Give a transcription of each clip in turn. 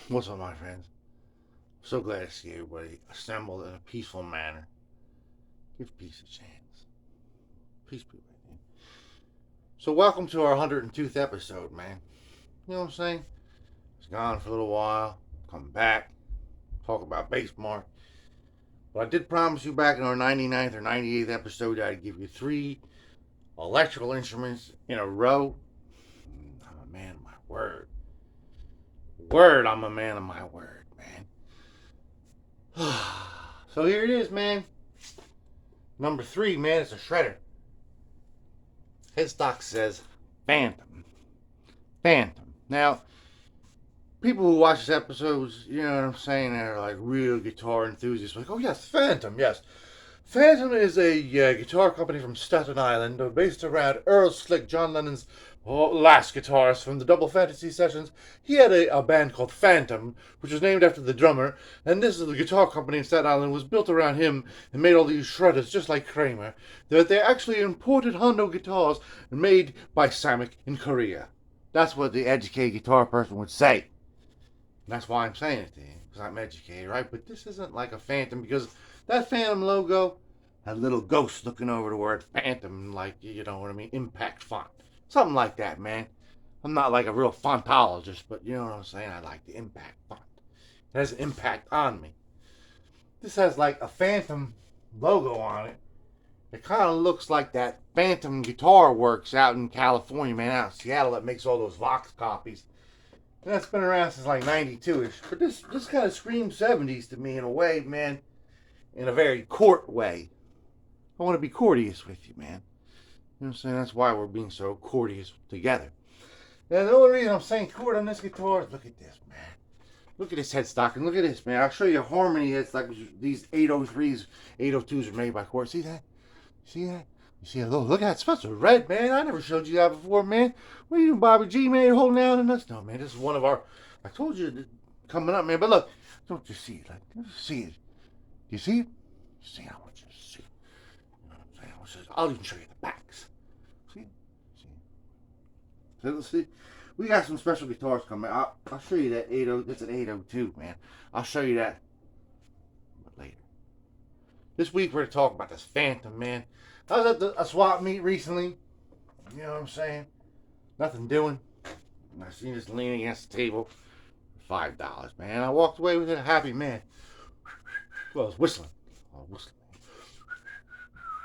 What's up, my friends? So glad to see everybody assembled in a peaceful manner. Give peace a chance. Peace be with you. So, welcome to our 102nd episode, man. You know what I'm saying? It's gone for a little while. Come back. Talk about baseball. But I did promise you back in our 99th or 98th episode that I'd give you three electrical instruments in a row. I'm a man of my word. I'm a man of my word, man. So here it is, man. Number three, man, it's a shredder. Headstock says Phantom. Phantom. Now, people who watch this episodes, you know what I'm saying, they're like real guitar enthusiasts. Like, oh, yes, Phantom, yes. Phantom is a guitar company from Staten Island based around Earl Slick, John Lennon's last guitarist from the Double Fantasy sessions. He had a band called Phantom, which was named after the drummer, and this is the guitar company in Staten Island was built around him and made all these shredders just like Kramer. They're actually imported Hondo guitars made by Samick in Korea. That's what the educated guitar person would say. And that's why I'm saying it to you, because I'm educated, right? But this isn't like a Phantom, because that Phantom logo had a little ghost looking over the word Phantom, like, you know what I mean, impact font. Something like that, man. I'm not like a real fontologist, but you know what I'm saying? I like the impact font. It has an impact on me. This has like a Phantom logo on it. It kind of looks like that Phantom Guitar Works out in California, man, out in Seattle, that makes all those Vox copies. And that's been around since like 92-ish. But this kind of screams 70s to me in a way, man. In a very Cort way. I want to be courteous with you, man. You know what I'm saying? That's why we're being so courteous together. And the only reason I'm saying Cort on this guitar is look at this, man. Look at this headstock and look at this, man. I'll show you a harmony. It's like these 803s, 802s are made by Cort. See that? See that? You see, look at that. It's red, man. I never showed you that before, man. What are you doing, Bobby G, man? You're holding out on us? No, man. This is one of our. I told you coming up, man. But look, don't you see it? Like, don't you see it? Do you see it? See, I want you to see it. You know what I'm saying? I'll even show you the backs. See? See? So let's see. We got some special guitars coming. I'll show you that 80. That's an 802, man. I'll show you that later. This week we're going to talk about this Phantom, man. I was at a swap meet recently. You know what I'm saying? Nothing doing. And I seen this leaning against the table for $5, man. I walked away with it a happy man. Well, I was whistling.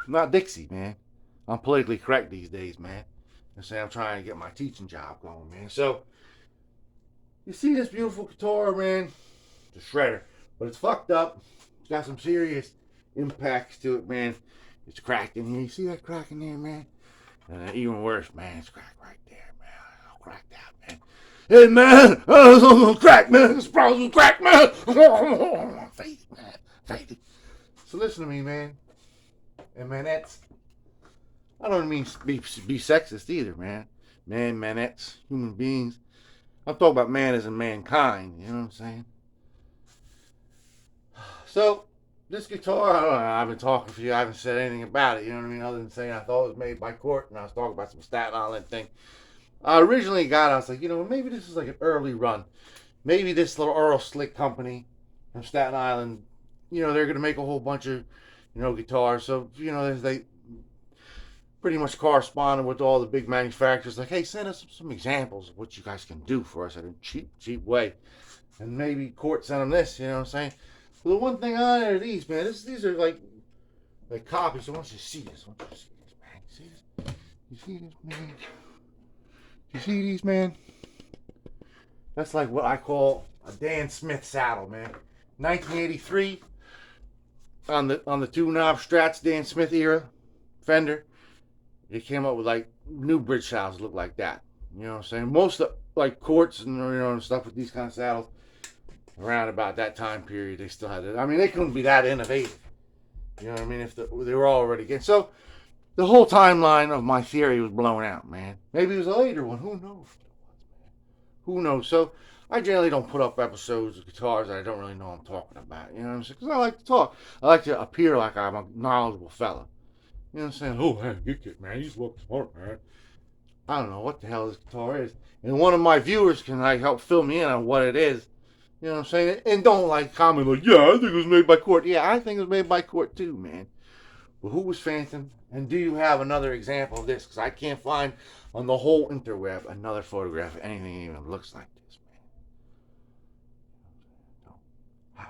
Not Dixie, man. I'm politically correct these days, man. I'm saying I'm trying to get my teaching job going, man. So, you see this beautiful guitar, man? It's a shredder. But it's fucked up. It's got some serious impacts to it, man. It's cracked in here. You see that crack in there, man? And even worse, man, it's cracked right there, man. It's all cracked out, man. Hey, man, I'm gonna crack, man. This problem's crack, man. Fade it, man. Fade it. So listen to me, man. And manettes. I don't mean be sexist either, man. Man, manettes, human beings. I'm talking about man as in mankind. You know what I'm saying? So, this guitar, I don't know, I've been talking for you. I haven't said anything about it. You know what I mean? Other than saying I thought it was made by Cort, and I was talking about some Staten Island thing. I originally got it. I was like, you know, maybe this is like an early run. Maybe this little Earl Slick company from Staten Island, you know, they're going to make a whole bunch of, you know, guitars. So, you know, they pretty much corresponded with all the big manufacturers. Like, hey, send us some examples of what you guys can do for us at a cheap way. And maybe Cort sent them this, you know what I'm saying? Well, the one thing on there are these, man. These are like copies. So I want you to see this. I want you to see this, man. You see this? You see this, man? You see these, man? That's like what I call a Dan Smith saddle, man. 1983 on the two knob Strats Dan Smith era Fender. They came up with like new bridge saddles look like that. You know what I'm saying? Most of like Corts and you know and stuff with these kind of saddles around about that time period, they still had it. I mean, they couldn't be that innovative. You know what I mean? If they were already getting so. The whole timeline of my theory was blown out, man. Maybe it was a later one. Who knows? Who knows? So I generally don't put up episodes of guitars that I don't really know I'm talking about. You know what I'm saying? Because I like to talk. I like to appear like I'm a knowledgeable fella. You know what I'm saying? Oh, hey, Guitkit, man. You look smart, man. I don't know what the hell this guitar is. And one of my viewers can like help fill me in on what it is. You know what I'm saying? And don't like comment like, yeah, I think it was made by Cort. Yeah, I think it was made by Cort too, man. But who was Phantom? And do you have another example of this? Because I can't find on the whole interweb another photograph of anything that even looks like this, man.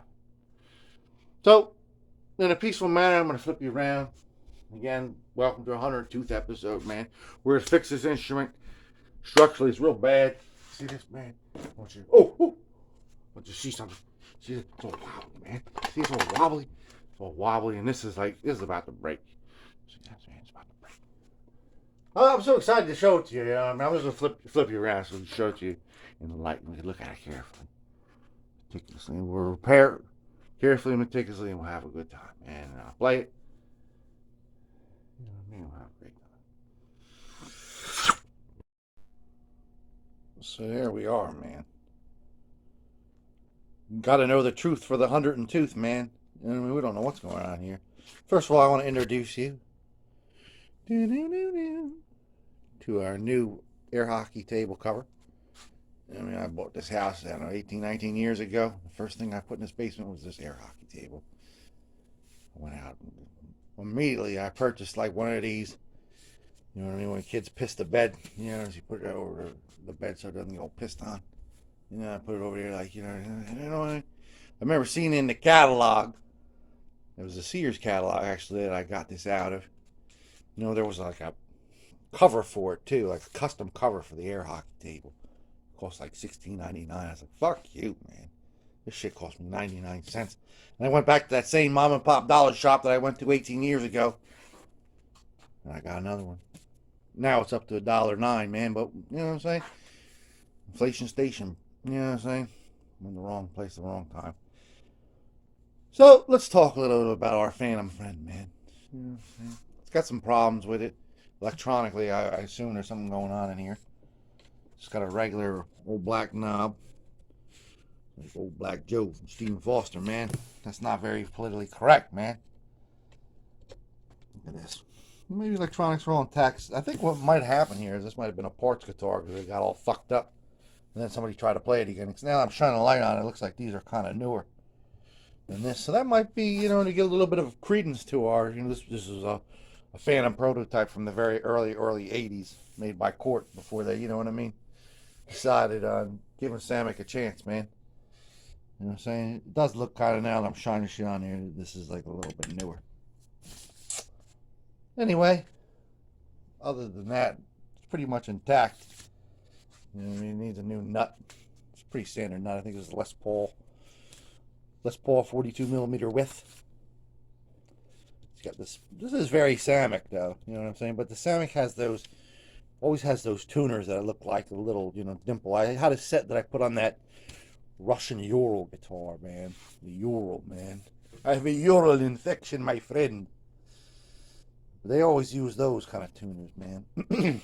So, in a peaceful manner, I'm going to flip you around. Again, welcome to 102th episode, man. We're going to fix this instrument. Structurally, it's real bad. See this, man? I want you to see something. See, it's all wobbly, man. See, it's all wobbly. It's all wobbly, and this is about to break. See that, man? It's about to break. Oh, I'm so excited to show it to you. I'm just going to flip you around so I can show it to you in the light. We can look at it carefully. Meticulously. We'll repair it carefully and meticulously, and we'll have a good time. And I'll play it. You know what I mean? We'll have a great time. So there we are, man. Got to know the truth for the 102th, man. I mean, we don't know what's going on here. First of all, I want to introduce you to our new air hockey table cover. I mean, I bought this house, I don't know, 18, 19 years ago. The first thing I put in this basement was this air hockey table. I went out and immediately I purchased like one of these. You know what I mean? When kids piss the bed, you know, you put it over the bed so it doesn't get all pissed on. You know, I put it over there like, you know, I remember seeing in the catalog. It was a Sears catalog, actually, that I got this out of. You know, there was like a cover for it, too. Like a custom cover for the air hockey table. It cost like $16.99. I was like, fuck you, man. This shit cost me 99 cents. And I went back to that same mom and pop dollar shop that I went to 18 years ago. And I got another one. Now it's up to $1.09, man. But, you know what I'm saying? Inflation station. You know what I'm saying? I'm in the wrong place at the wrong time. So, let's talk a little bit about our Phantom friend, man. You know what I'm saying? It's got some problems with it. Electronically, I assume there's something going on in here. It's got a regular old black knob. Like old Black Joe from Stephen Foster, man. That's not very politically correct, man. Look at this. Maybe electronics are all intact. I think what might happen here is this might have been a parts guitar because it got all fucked up. And then somebody tried to play it again. Now I'm shining a light on it. It looks like these are kind of newer than this. So that might be, you know, to get a little bit of credence to our, you know, this is a Phantom prototype from the very early 80s made by Cort before they, you know what I mean, decided on giving Samick a chance, man. You know what I'm saying? It does look kind of, now that I'm shining shit on here, this is like a little bit newer. Anyway, other than that, it's pretty much intact. You know what I mean? It needs a new nut. It's a pretty standard nut. I think it's Les Paul 42 millimeter width. It's got this. This is very Samick, though. You know what I'm saying? But the Samick has those, always has those tuners that look like a little, you know, dimple. I had a set that I put on that Russian Ural guitar, man. The Ural, man. I have a Ural infection, my friend. They always use those kind of tuners, man.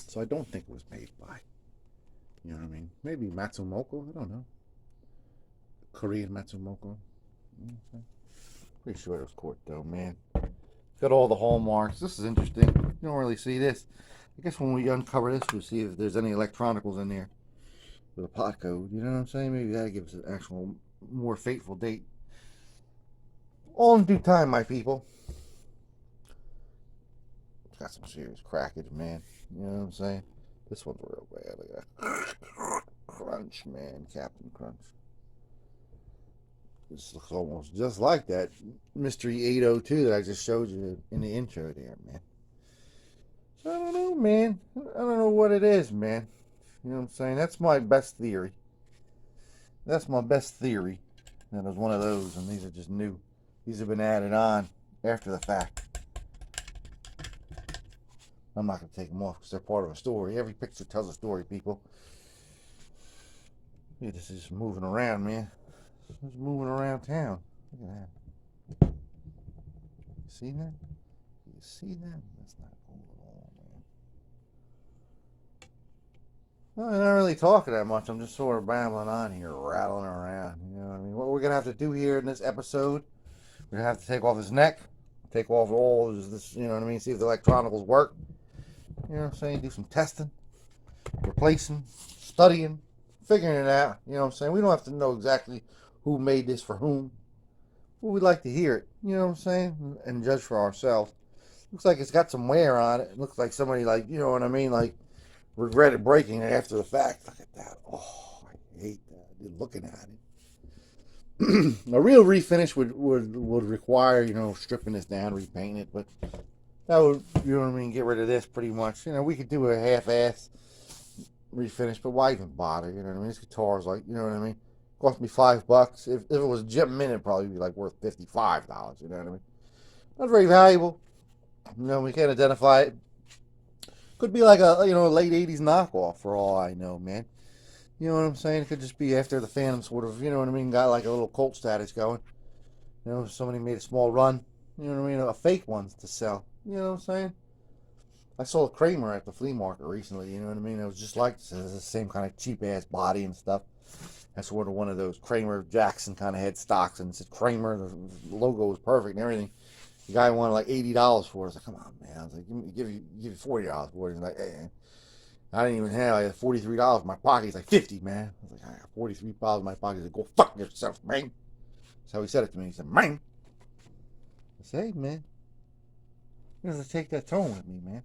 So I don't think it was made by, you know what I mean? Maybe Matsumoto, I don't know. Korean Matsumoto. Pretty sure it was Cort, though, man. Got all the hallmarks. This is interesting. You don't really see this. I guess when we uncover this, we'll see if there's any electronicals in there with a pot code. You know what I'm saying? Maybe that gives an actual more fateful date. All in due time, my people. It's got some serious crackage, man. You know what I'm saying? This one's real bad. Look at that. Crunch, man. Captain Crunch. This looks almost just like that Mystery 802 that I just showed you in the intro there, man. So I don't know, man. I don't know what it is, man. You know what I'm saying? That's my best theory. That's my best theory. That was one of those, and these are just new. These have been added on after the fact. I'm not going to take them off because they're part of a story. Every picture tells a story, people. Yeah, this is moving around, man. It's moving around town. Look at that. You see that? You see that? That's not cool at all, man. Well, I'm not really talking that much. I'm just sort of babbling on here, rattling around. You know what I mean? What we're going to have to do here in this episode, we're going to have to take off his neck, take off all this, you know what I mean? See if the electronicals work. You know what I'm saying? Do some testing, replacing, studying, figuring it out. You know what I'm saying? We don't have to know exactly who made this for whom. But we'd like to hear it. You know what I'm saying? And judge for ourselves. Looks like it's got some wear on it. It looks like somebody, like, you know what I mean, like regretted breaking it after the fact. Look at that. Oh, I hate that. Looking at it. A real refinish would require, you know, stripping this down, repainting it, but that would, you know what I mean, get rid of this pretty much. You know, we could do a half-ass refinish, but why even bother? You know what I mean? This guitar is like, you know what I mean? Cost me $5. If it was Jim Mint, it'd probably be like worth $55. You know what I mean? Not very valuable. You know, we can't identify it. Could be like a, you know, late '80s knockoff for all I know, man. You know what I'm saying? It could just be after the Phantom sort of, you know what I mean, got like a little cult status going. You know, somebody made a small run. You know what I mean? A fake one to sell. You know what I'm saying? I saw a Kramer at the flea market recently. You know what I mean? It was just like this. It was the same kind of cheap ass body and stuff. That's sort of one of those Kramer Jackson kind of head stocks, and it said Kramer. The logo was perfect and everything. The guy wanted like $80 for it. I was like, come on, man. I was like, give you $40 for it. He's like, hey. I didn't even have, I had $43 in my pocket. He's like, 50, man. I was like, I got $43 in my pocket. He's like, go fuck yourself, man. That's how he said it to me. He said, man. I said, hey, man. You doesn't take that tone with me, man.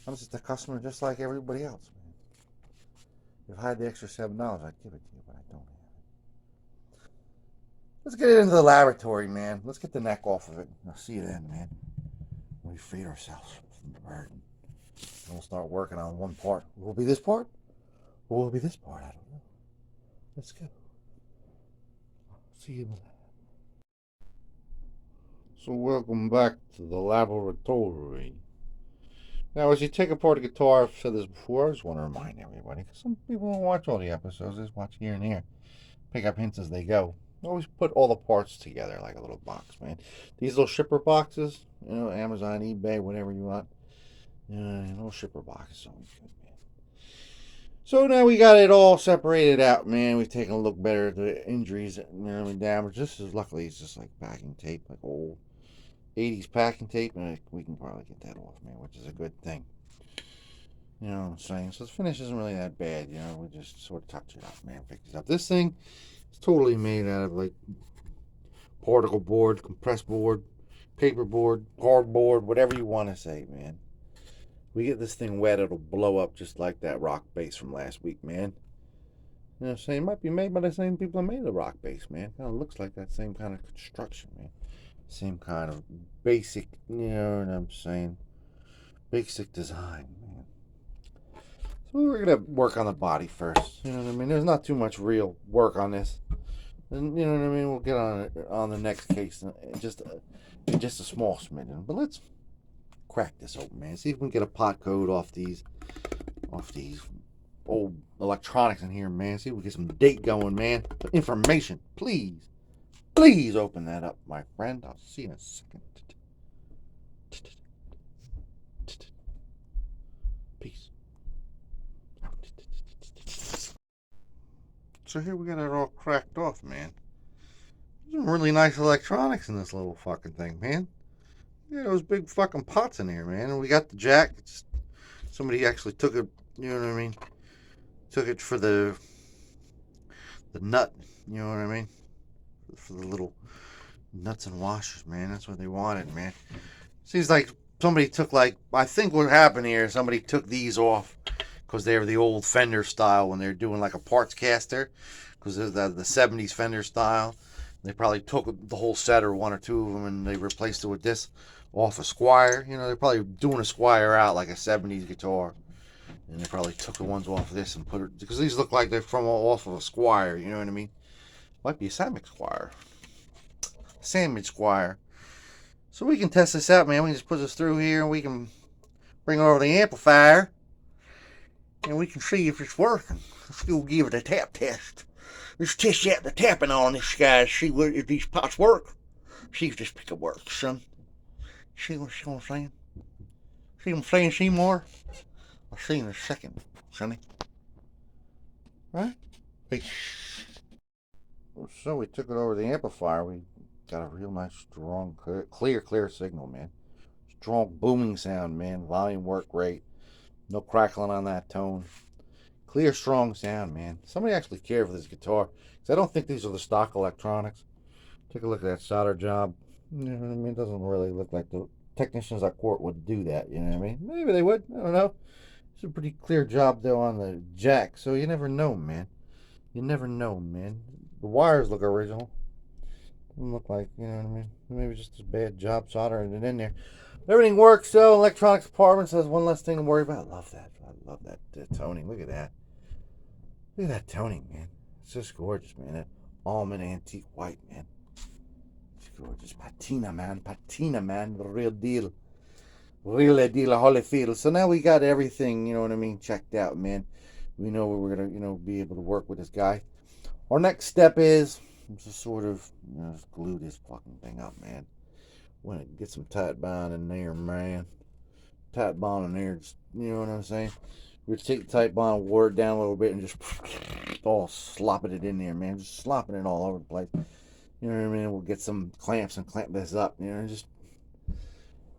I'm just a customer just like everybody else, man. If I had the extra $7, I'd give it to you, but I don't have it. Let's get it into the laboratory, man. Let's get the neck off of it. I'll see you then, man. We freed ourselves from the burden. And we'll start working on one part. Will it be this part? Or will it be this part? I don't know. Let's go. See you in the lab. So welcome back to the laboratory. Now, as you take apart a guitar, I've said this before, I just want to remind everybody, because some people don't watch all the episodes, they just watch here and there. Pick up hints as they go. Always put all the parts together like a little box, man. These little shipper boxes, you know, Amazon, eBay, whatever you want. Little shipper boxes always good, man. So now we got it all separated out, man. We've taken a look better at the injuries, you know, and damage. This is, luckily, it's just like packing tape, like old 80s packing tape, and we can probably get that off, man, which is a good thing. You know what I'm saying? So the finish isn't really that bad, you know. We just sort of touch it up, man, fix it up. This thing is totally made out of like particle board, compressed board, paper board, cardboard, whatever you want to say, man. We get this thing wet, it'll blow up just like that rock bass from last week, man. You know what I'm saying? It might be made by the same people that made the rock bass, man. Kind of looks like that same kind of construction, man. Same kind of basic, you know what I'm saying? Basic design, man. So we're going to work on the body first. You know what I mean? There's not too much real work on this. And you know what I mean? We'll get on it on the next case in just a small smidgen. But let's crack this open, man. See if we can get a pot code off these old electronics in here, man. See if we can get some date going, man. Information, please. Please open that up, my friend. I'll see you in a second. Peace. So here we got it all cracked off, man. There's some really nice electronics in this little fucking thing, man. Yeah, those big fucking pots in here, man. And we got the jack. Somebody actually took it, you know what I mean? Took it for the nut, you know what I mean? For the little nuts and washers, man. That's what they wanted, man. Seems like somebody took, like, I think what happened here, somebody took these off because they were the old Fender style when they're doing like a parts caster, because they're the 70s Fender style. They probably took the whole set or one or two of them and they replaced it with this off a Squire. You know, they're probably doing a Squire out like a 70s guitar. And they probably took the ones off of this and put it, because these look like they're from off of a Squire, you know what I mean? Might be a Samick Squire. Sandwich Squire. So we can test this out, man. We can just put this through here and we can bring it over the amplifier and we can see if it's working. Let's go give it a tap test. Let's test out the tapping on this guy, see if these pots work. See if this pickup works, son. See what I'm saying? See what I'm saying, Seymour? I'll see you in a second, sonny. Right? Peace. So we took it over the amplifier. We got a real nice, strong, clear signal, man. Strong booming sound, man. Volume worked great. No crackling on that tone. Clear, strong sound, man. Somebody actually cared for this guitar. Because I don't think these are the stock electronics. Take a look at that solder job. You know what I mean? It doesn't really look like the technicians at Cort would do that. You know what I mean? Maybe they would. I don't know. It's a pretty clear job, though, on the jack. So you never know, man. You never know, man. The wires look original. Doesn't look like, you know what I mean? Maybe just a bad job soldering it in there. Everything works, though. Electronics department says one less thing to worry about. I love that. I love that toning. Look at that. Look at that toning, man. It's just gorgeous, man. That almond antique white, man. It's gorgeous. Patina, man. Patina, man. The real deal. Real deal of Holyfield. So now we got everything, you know what I mean, checked out, man. We know we're going to, be able to work with this guy. Our next step is just sort of, just glue this fucking thing up, man. Want to get some tight bond in there, man. Tight bond in there, just, you know what I'm saying? We just take the tight bond, water it down a little bit, and just all slopping it in there, man. Just slopping it all over the place. You know what I mean? We'll get some clamps and clamp this up, just,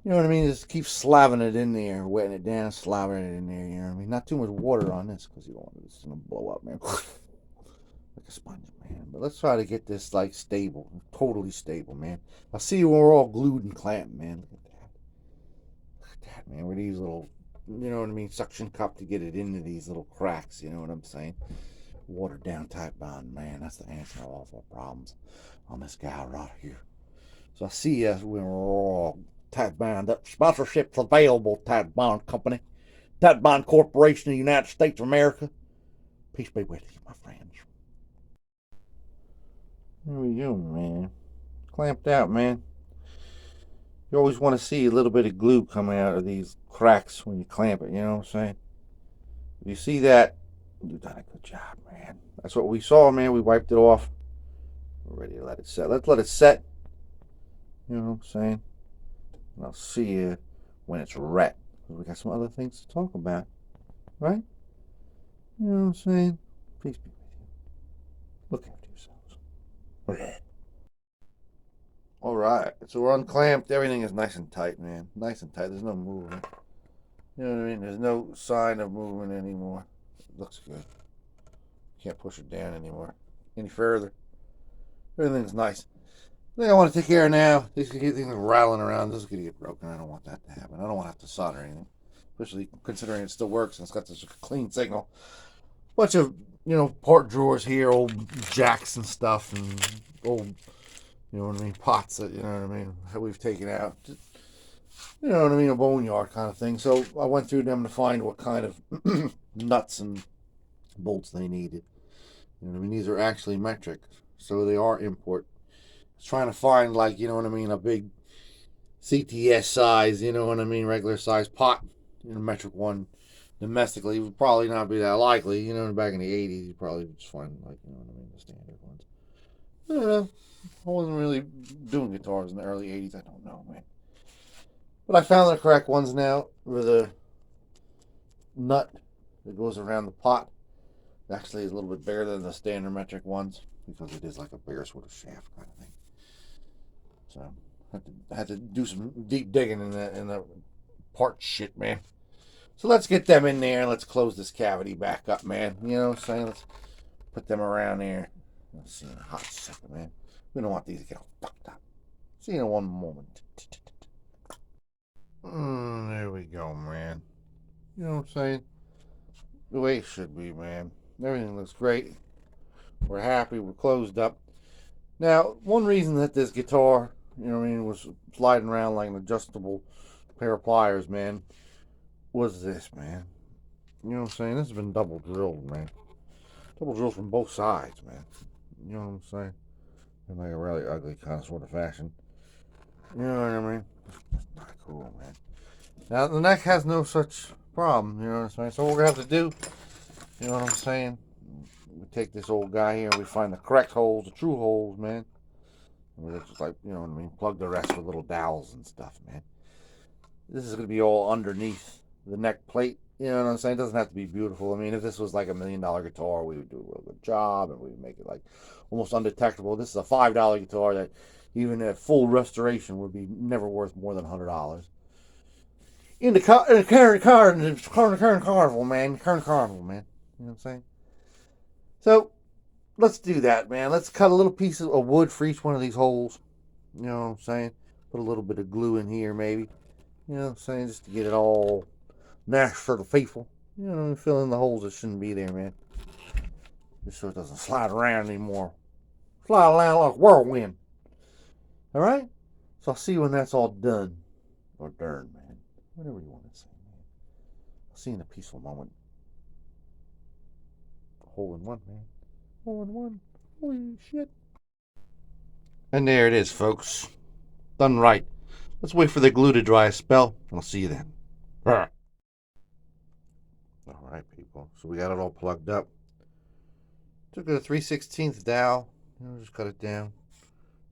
you know what I mean? Just keep slaving it in there, wetting it down, slaving it in there, you know what I mean? Not too much water on this, because you don't want this to blow up, man. Like a sponge, man. But let's try to get this, like, stable. Totally stable, man. I'll see you when we're all glued and clamped, man. Look at that. Look at that, man. With these little, you know what I mean, suction cup to get it into these little cracks, you know what I'm saying? Watered down tight bond, man. That's the answer to all of our problems on this guy right here. So I'll see you when we're all tight bond up. Sponsorship's available, Tight Bond Company. Tight Bond Corporation of the United States of America. Peace be with you, my friends. There we go, man. Clamped out, man. You always want to see a little bit of glue coming out of these cracks when you clamp it, you know what I'm saying? If you see that, you've done a good job, man. That's what we saw, man. We wiped it off. We're ready to let it set. Let's let it set. You know what I'm saying? And I'll see you when it's wet. We got some other things to talk about, right? You know what I'm saying? Peace be with you. Look after yourselves. All right, so we're unclamped. Everything is nice and tight, man. Nice and tight. There's no movement. You know what I mean? There's no sign of movement anymore. It looks good. Can't push it down anymore. Any further. Everything's nice. The thing I want to take care of now, these things are rattling around. This is going to get broken. I don't want that to happen. I don't want to have to solder anything. Especially considering it still works and it's got this clean signal. Bunch of, part drawers here, old jacks and stuff, and old, you know what I mean, pots that, you know what I mean, that we've taken out. Just, you know what I mean, a boneyard kind of thing. So I went through them to find what kind of nuts and bolts they needed. You know what I mean? These are actually metric, so they are import. I was trying to find, like, you know what I mean, a big CTS size, you know what I mean, regular size pot, metric one. Domestically, would probably not be that likely. Back in the 80s, you probably just find, like, you know what I mean, the standard ones. I don't know. I wasn't really doing guitars in the early 80s. I don't know, man. But I found the correct ones now with a nut that goes around the pot. It actually is a little bit bigger than the standard metric ones because it is like a bigger sort of shaft kind of thing. So I had to do some deep digging in the part shit, man. So let's get them in there and let's close this cavity back up, man. You know what I'm saying? Let's put them around there. Let's see in a hot second, man. We don't want these to get all fucked up. See you in one moment. There we go, man. You know what I'm saying? The way it should be, man. Everything looks great. We're happy. We're closed up. Now, one reason that this guitar, you know what I mean, was sliding around like an adjustable pair of pliers, man, was this, man. You know what I'm saying? This has been double drilled, man. Double drilled from both sides, man. You know what I'm saying? In like a really ugly kind of sort of fashion. You know what I mean? It's not cool, man. Now, the neck has no such problem, you know what I'm saying? So what we're going to have to do, you know what I'm saying? We take this old guy here and we find the correct holes, the true holes, man. And we just, like, you know what I mean? Plug the rest with little dowels and stuff, man. This is going to be all underneath the neck plate. You know what I'm saying? It doesn't have to be beautiful. I mean, if this was like $1 million guitar, we would do a real good job and we would make it like almost undetectable. This is a $5 guitar that even at full restoration would be never worth more than $100. In the current carnival, man. Current carnival, man. You You know what I'm saying? So let's do that, man. Let's cut a little piece of wood for each one of these holes. You know what I'm saying? Put a little bit of glue in here, maybe. You know what I'm saying? Just to get it all nice for the faithful. You know what I mean? Fill in the holes that shouldn't be there, man. Just so it doesn't slide around anymore. Slide around like a whirlwind. Alright? So I'll see you when that's all done. Or done, man. Whatever you want to say, man. I'll see you in a peaceful moment. Hole in one, man. Hole in one. Holy shit. And there it is, folks. Done right. Let's wait for the glue to dry a spell, and I'll see you then. Alright, people. So we got it all plugged up. Took a 3/16 dowel. Just cut it down.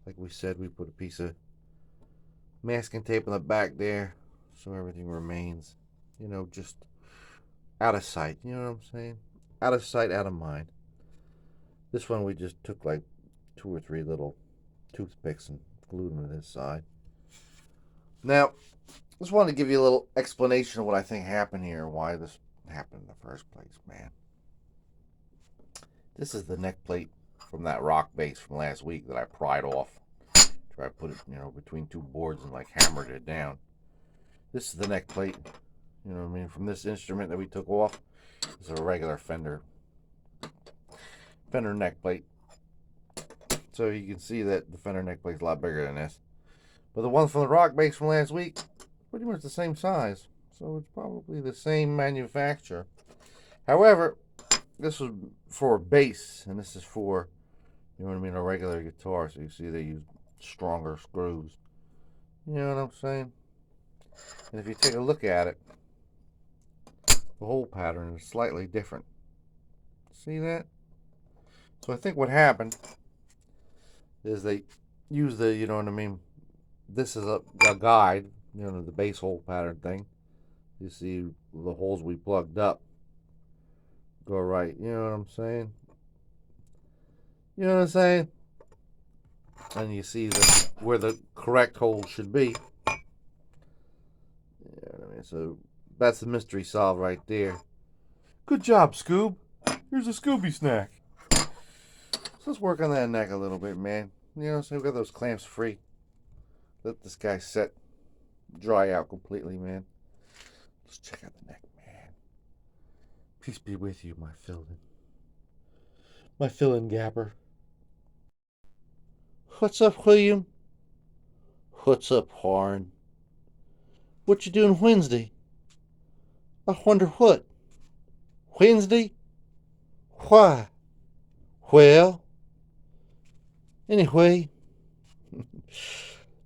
Like we said, we put a piece of masking tape on the back there so everything remains, just out of sight. You know what I'm saying? Out of sight, out of mind. This one we just took like 2 or 3 little toothpicks and glued them to this side. Now, just wanted to give you a little explanation of what I think happened here and why this happened in the first place, man. This is the neck plate from that rock base from last week that I pried off. Try to put it, between 2 boards and like hammered it down. This is the neck plate, from this instrument that we took off. It's a regular Fender neck plate. So you can see that the Fender neck plate is a lot bigger than this. But the one from the rock base from last week, pretty much the same size. So it's probably the same manufacturer. However, this was for a bass, and this is for, a regular guitar. So you see they use stronger screws. You know what I'm saying? And if you take a look at it, the hole pattern is slightly different. See that? So I think what happened is they use the, this is a guide, the bass hole pattern thing. You see the holes we plugged up go right. You know what I'm saying? You know what I'm saying? And you see where the correct hole should be. You know what I mean? So that's the mystery solved right there. Good job, Scoob. Here's a Scooby snack. So let's work on that neck a little bit, man. So we got those clamps free. Let this guy set, dry out completely, man. Let's check out the neck, man. Peace be with you, my fill-in. My fill-in gapper. What's up, William? What's up, Horn? What you doing Wednesday? I wonder what. Wednesday? Why? Well, anyway,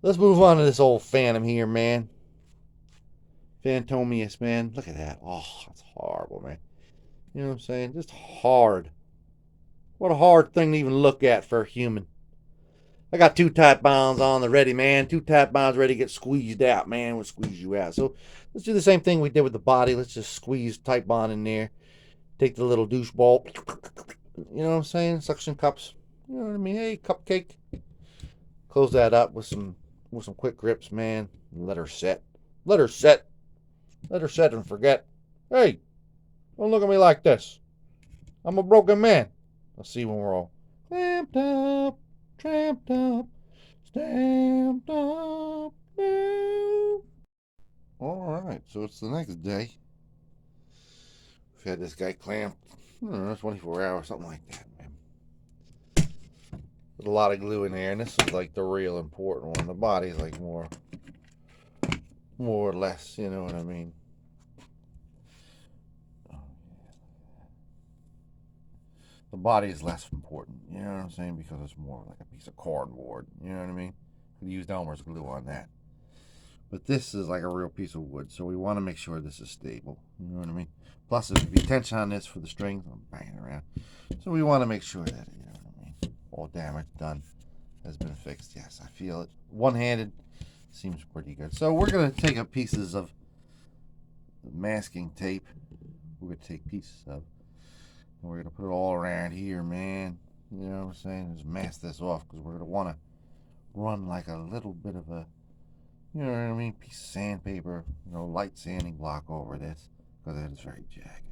let's move on to this old Phantom here, man. Phantomius, man. Look at that. Oh, that's horrible, man. You know what I'm saying? Just hard. What a hard thing to even look at for a human. I got 2 tight bonds on the ready, man. 2 tight bonds ready to get squeezed out, man. We'll squeeze you out. So let's do the same thing we did with the body. Let's just squeeze tight bond in there. Take the little douche ball. You know what I'm saying? Suction cups. You know what I mean? Hey, cupcake. Close that up with some quick grips, man. Let her set. Let her set. Let her set and forget. Hey, don't look at me like this. I'm a broken man. I'll see when we're all clamped up, tramped up, stamped up. No. All right, so it's the next day. We've had this guy clamped, 24 hours, something like that, man. With a lot of glue in there, and this is like the real important one. The body's like more or less, you know what I mean. The body is less important, you know what I'm saying, because it's more like a piece of cardboard, you know what I mean. Could use Elmer's glue on that. But this is like a real piece of wood, so we want to make sure this is stable, you know what I mean. Plus, there's be tension on this for the strings. I'm banging around, so we want to make sure that, you know what I mean, all damage done has been fixed. Yes, I feel it. One-handed seems pretty good. So we're gonna take up pieces of masking tape. We're gonna take pieces of. We're going to put it all around here, man. You know what I'm saying? Just mask this off because we're going to want to run like a little bit of a, you know what I mean, piece of sandpaper, light sanding block over this because it is very jagged.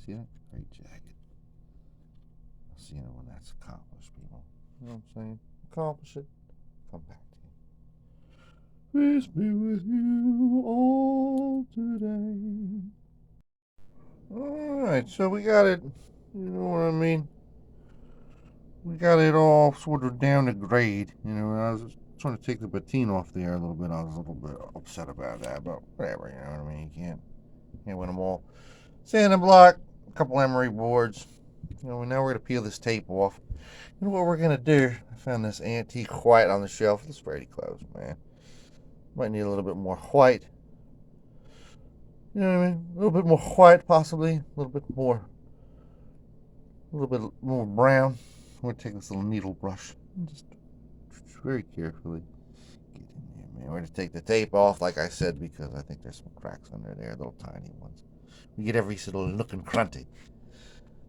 See that? Great jacket. See, when that's accomplished, people. You know what I'm saying? Accomplish it. Come back to you. Peace be with you all today. Alright, so we got it. You know what I mean? We got it all sort of down to grade. You know, I was trying to take the patina off there a little bit. I was a little bit upset about that, but whatever, you know what I mean? You can't win them all. Sand and block, a couple emery boards. You know, now we're going to peel this tape off. You know what we're going to do? I found this antique white on the shelf. It's pretty close, man. Might need a little bit more white. You know what I mean? A little bit more white, possibly. A little bit more brown. I'm going to take this little needle brush and just very carefully get in there, man. We're going to take the tape off, like I said, because I think there's some cracks under there, little tiny ones. We get every little nook and cranny.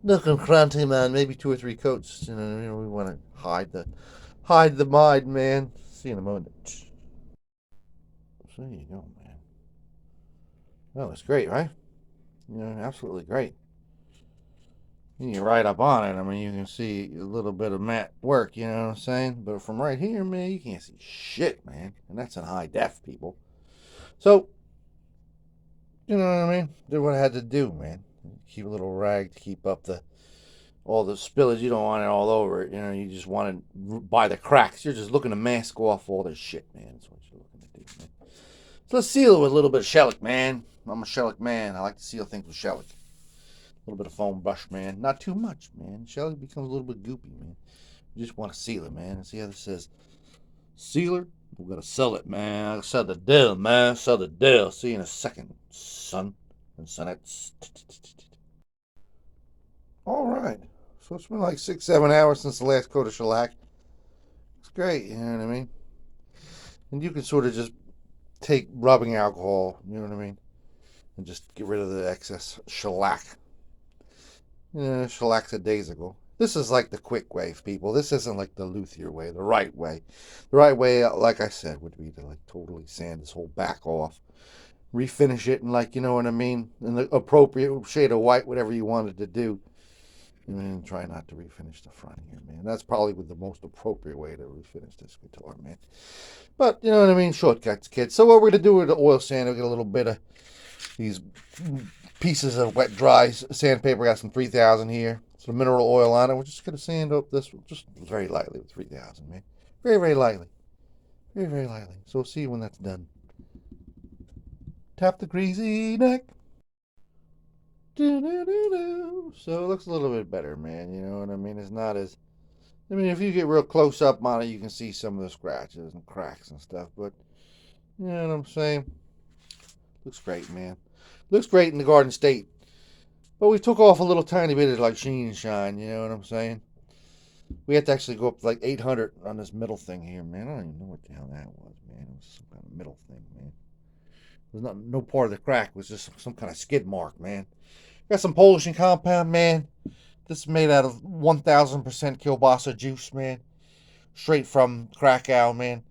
Nook and cranny, man. Maybe 2 or 3 coats. You know, we want to hide the mind, man. See you in a moment. So there you go, man. Well, it's great, right? You know, absolutely great. You right up on it. I mean, you can see a little bit of matte work, you know what I'm saying? But from right here, man, you can't see shit, man. And that's in high def, people. So, you know what I mean? Did what I had to do, man. Keep a little rag to keep up all the spillage. You don't want it all over it. You know, you just want it by the cracks. You're just looking to mask off all this shit, man. That's what you're looking to do, man. So let's seal it with a little bit of shellac, man. I'm a shellac man. I like to seal things with shellac. A little bit of foam brush, man. Not too much, man. Shellac becomes a little bit goopy, man. You just want to seal it, man. And see how this says sealer? We're going to sell it, man. I'll sell the deal, man. Sell the deal. See you in a second, son and sonettes. All right. So it's been like 6-7 hours since the last coat of shellac. It's great, you know what I mean? And you can sort of just take rubbing alcohol, you know what I mean? And just get rid of the excess shellac. Shellacked it days ago. This is like the quick way, people. This isn't like the luthier way, the right way. The right way, like I said, would be to like totally sand this whole back off, refinish it, and like, you know what I mean, in the appropriate shade of white, whatever you wanted to do. And try not to refinish the front here, man. That's probably the most appropriate way to refinish this guitar, man. But, you know what I mean? Shortcuts, kids. So what we're going to do with the oil sand, we'll get a little bit of these pieces of wet dry sandpaper. Got some 3000 here, some mineral oil on it. We're just gonna sand up this just very lightly with 3000, man. Very, very lightly. Very, very lightly. So we'll see when that's done. Tap the greasy neck. Do-do-do-do. So it looks a little bit better, man. You know what I mean? It's not as, I mean, if you get real close up on it, you can see some of the scratches and cracks and stuff. But you know what I'm saying? Looks great, man. Looks great in the Garden State. But we took off a little tiny bit of like sheen and shine, you know what I'm saying? We had to actually go up to like 800 on this middle thing here, man. I don't even know what the hell that was, man. It was some kind of middle thing, man. There's no part of the crack. It was just some kind of skid mark, man. Got some polishing compound, man. This is made out of 1000% kielbasa juice, man. Straight from Krakow, man.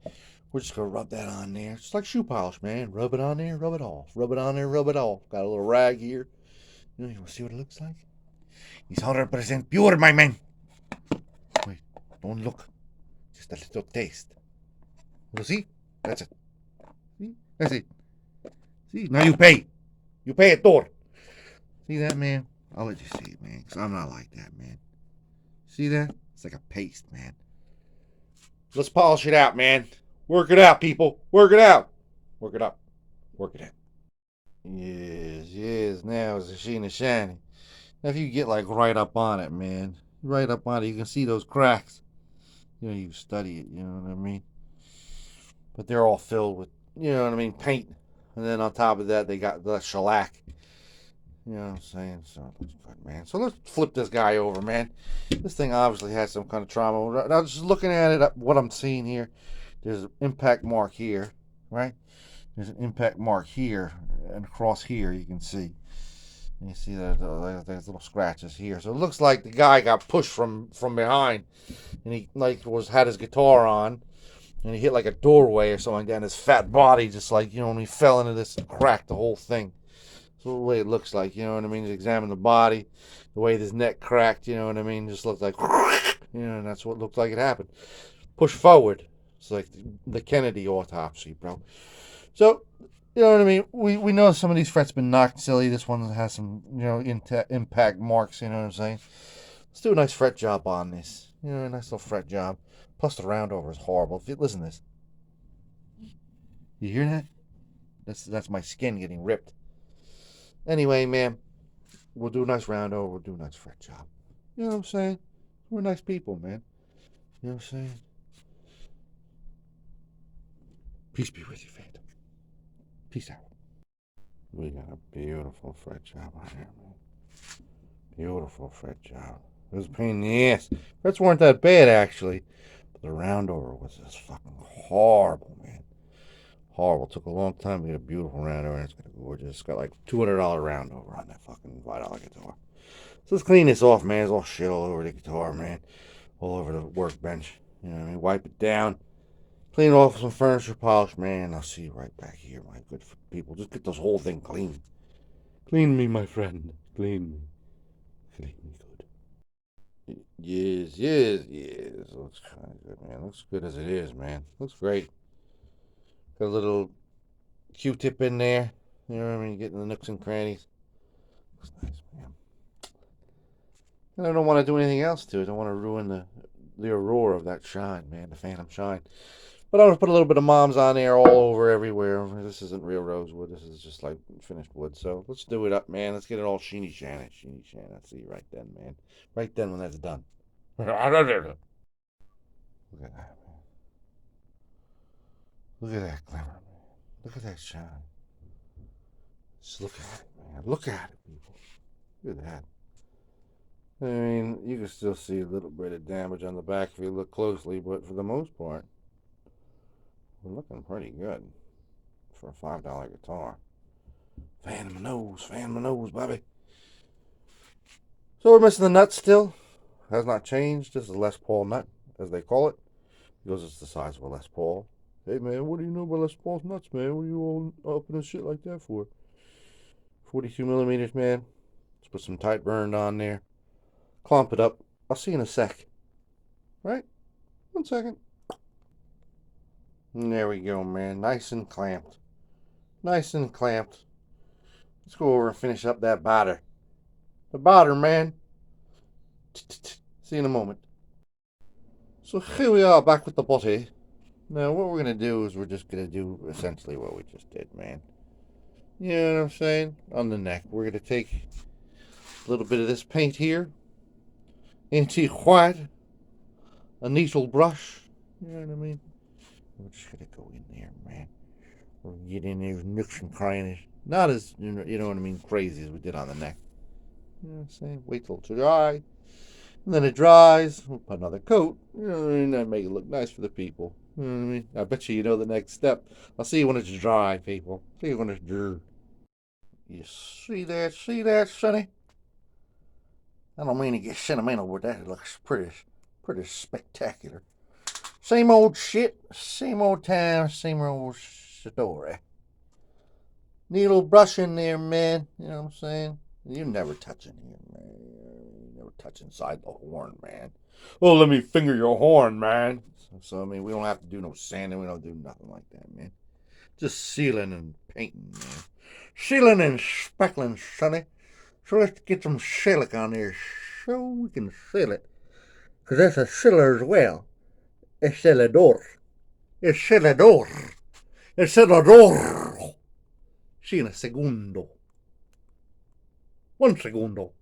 We're just going to rub that on there. Just like shoe polish, man. Rub it on there, rub it off. Rub it on there, rub it off. Got a little rag here. You want to see what it looks like? He's 100% pure, my man. Wait, don't look. Just a little taste. You see? That's it. See? That's it. See? Now you pay. You pay at door. See that, man? I'll let you see it, man. Because I'm not like that, man. See that? It's like a paste, man. Let's polish it out, man. Work it out, people. Work it out. Work it up. Work it out. Yes. Now it's a sheen and shiny. Now if you get like right up on it, man. Right up on it, you can see those cracks. You know, you study it, you know what I mean? But they're all filled with, you know what I mean, paint. And then on top of that, they got the shellac. You know what I'm saying? So it looks good, man. So let's flip this guy over, man. This thing obviously has some kind of trauma. Now, just looking at it, what I'm seeing here, there's an impact mark here, right? There's an impact mark here, and across here you can see. And you see that there's little scratches here. So it looks like the guy got pushed from behind, and he like had his guitar on, and he hit like a doorway or something like that. And his fat body just like, you know, when he fell into this and cracked the whole thing. That's the way it looks like, you know what I mean? Just examine the body, the way this neck cracked, you know what I mean? Just looked like, you know, and that's what looked like it happened. Push forward. It's like the Kennedy autopsy, bro. So, you know what I mean? We know some of these frets been knocked silly. This one has some, you know, impact marks, you know what I'm saying? Let's do a nice fret job on this. You know, a nice little fret job. Plus the round over is horrible. Listen to this. You hear that? That's my skin getting ripped. Anyway, man, we'll do a nice round over. We'll do a nice fret job. You know what I'm saying? We're nice people, man. You know what I'm saying? Peace be with you, Phantom. Peace out. We got a beautiful fret job on here, man. Beautiful fret job. It was a pain in the ass. Frets weren't that bad, actually. But the round over was just fucking horrible, man. Horrible. Took a long time to get a beautiful round over, and it's gonna be gorgeous. It's got like $200 round over on that fucking $5 guitar. So let's clean this off, man. There's all shit all over the guitar, man. All over the workbench. You know what I mean? Wipe it down. Clean it off with some furniture polish, man. I'll see you right back here, my good people. Just get this whole thing clean. Clean me, my friend. Clean me. Clean me good. Yes. Looks kind of good, man. Looks good as it is, man. Looks great. Got a little Q-tip in there. You know what I mean? Getting the nooks and crannies. Looks nice, man. And I don't want to do anything else to it. I don't want to ruin the aurora of that shine, man. The phantom shine. But I'm going to put a little bit of Moms on there all over everywhere. This isn't real rosewood. This is just like finished wood. So let's do it up, man. Let's get it all sheeny shanny. Sheeny shanny. I'll see you right then, man. Right then when that's done. Look at that, man. Look at that glimmer, man. Look at that shine. Just look at it, man. Look at it, people. Look at that. I mean, you can still see a little bit of damage on the back if you look closely, but for the most part, we're looking pretty good for a $5 guitar. Fan my nose, Bobby. So we're missing the nut still. Has not changed. This is a Les Paul nut, as they call it, because it's the size of a Les Paul. Hey, man, what do you know about Les Paul's nuts, man? What are you all up in this shit like that for? 42 millimeters, man. Let's put some tight burned on there. Clamp it up. I'll see you in a sec. Right? 1 second. And there we go, man. Nice and clamped. Nice and clamped. Let's go over and finish up that batter. The batter, man. See you in a moment. So here we are back with the body. Now what we're going to do is we're just going to do essentially what we just did, man. You know what I'm saying? On the neck. We're going to take a little bit of this paint here. Anti-white. A needle brush. You know what I mean? We're just going to go in there, man. We're going to get in there nooks and crannies. Not as, you know what I mean, crazy as we did on the neck. You know what I'm saying? Wait till it's dry. And then it dries. We'll put another coat. You know what I mean? That make it look nice for the people. You know what I mean? I bet you know the next step. I'll see you when it's dry, people. See you when it's dry. You see that? See that, Sonny? I don't mean to get sentimental, but that looks pretty spectacular. Same old shit, same old time, same old story. Needle brush in there, man. You know what I'm saying? You never touch in here, man. You never touch inside the horn, man. Oh, let me finger your horn, man. So I mean, we don't have to do no sanding. We don't do nothing like that, man. Just sealing and painting, man. Sealing and speckling, sonny. So let's get some silic on there so we can seal it. Because that's a sealer as well. Es selador. Es selador. Es selador. See in a segundo. 1 segundo.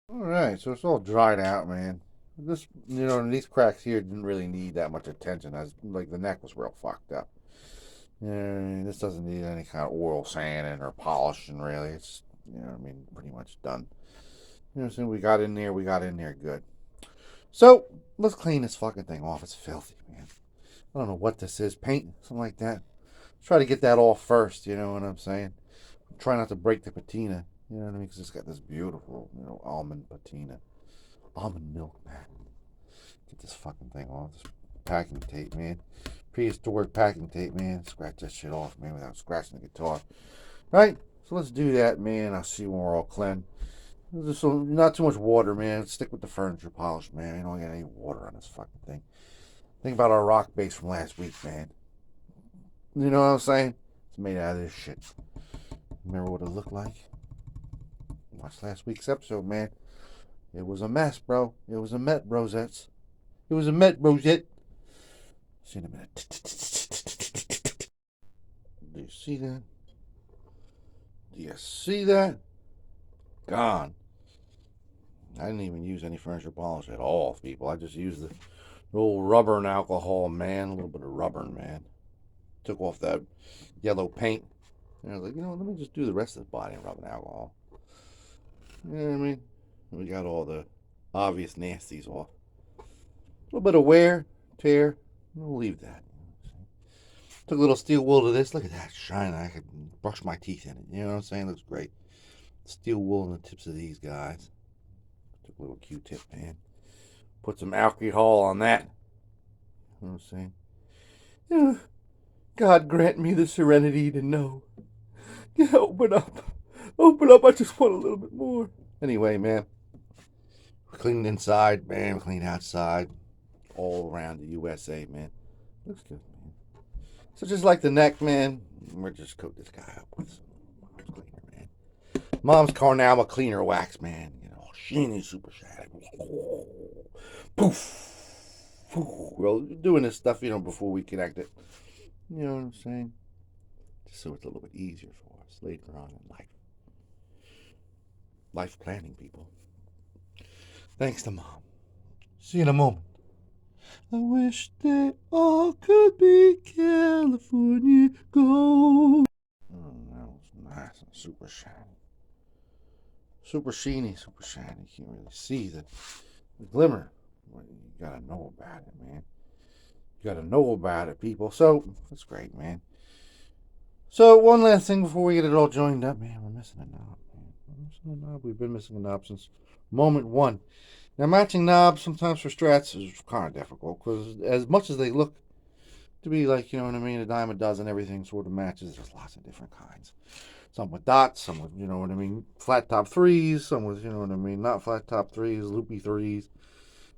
Alright, so it's all dried out, man. This, these cracks here didn't really need that much attention. As like the neck was real fucked up. This doesn't need any kind of oil sanding or polishing, really. It's, pretty much done. You know what I'm saying? We got in there good. So, let's clean this fucking thing off. It's filthy, man. I don't know what this is. Paint, something like that. Try to get that off first, you know what I'm saying? Try not to break the patina. You know what I mean? Because it's got this beautiful, almond patina. Almond milk, man. Get this fucking thing off. This packing tape, man. Prehistoric packing tape, man. Scratch that shit off, man, without scratching the guitar. Right? So let's do that, man. I'll see when we're all clean. Just not too much water, man. Let's stick with the furniture polish, man. I don't get any water on this fucking thing. Think about our rock base from last week, man. You know what I'm saying? It's made out of this shit. Remember what it looked like? Watch last week's episode, man. It was a mess, bro. It was a Met Rosettes. It was a Met Rosette. See in a minute. Do you see that? Do you see that? Gone. I didn't even use any furniture polish at all, people. I just used the little rubber and alcohol, man. A little bit of rubber, man. Took off that yellow paint. And I was like, you know what, let me just do the rest of the body and rub and alcohol. You know what I mean? We got all the obvious nasties off. A little bit of wear, tear. We'll leave that. Took a little steel wool to this. Look at that shine. I could brush my teeth in it. You know what I'm saying? Looks great. Steel wool on the tips of these guys. Took a little Q-tip, man. Put some alcohol on that. You know what I'm saying? Yeah. God grant me the serenity to know. Yeah, open up. Open up. I just want a little bit more. Anyway, man. Cleaned inside, man. Cleaned outside. All around the USA, man. Looks good, man. So just like the neck, man, we're just coat this guy up with some Mom's cleaner, man. Mom's Carnalma cleaner wax, man. You know, sheeny, super shiny. Poof. Well, doing this stuff, you know, before we connect it. You know what I'm saying? Just so it's a little bit easier for us later on in life. Life planning, people. Thanks to Mom. See you in a moment. I wish they all could be California gold. Oh, that was nice and super shiny. Super sheeny, super shiny. You can't really see the glimmer. Well, you gotta know about it, man. You gotta know about it, people. So, that's great, man. So, one last thing before we get it all joined up, man. We're missing a knob, man. We're missing a knob. We've been missing a knob since moment one. Now, matching knobs sometimes for strats is kind of difficult because as much as they look to be like, you know what I mean, a dime a dozen, everything sort of matches. There's lots of different kinds. Some with dots, some with, you know what I mean, flat top threes, some with, you know what I mean, not flat top threes, loopy threes,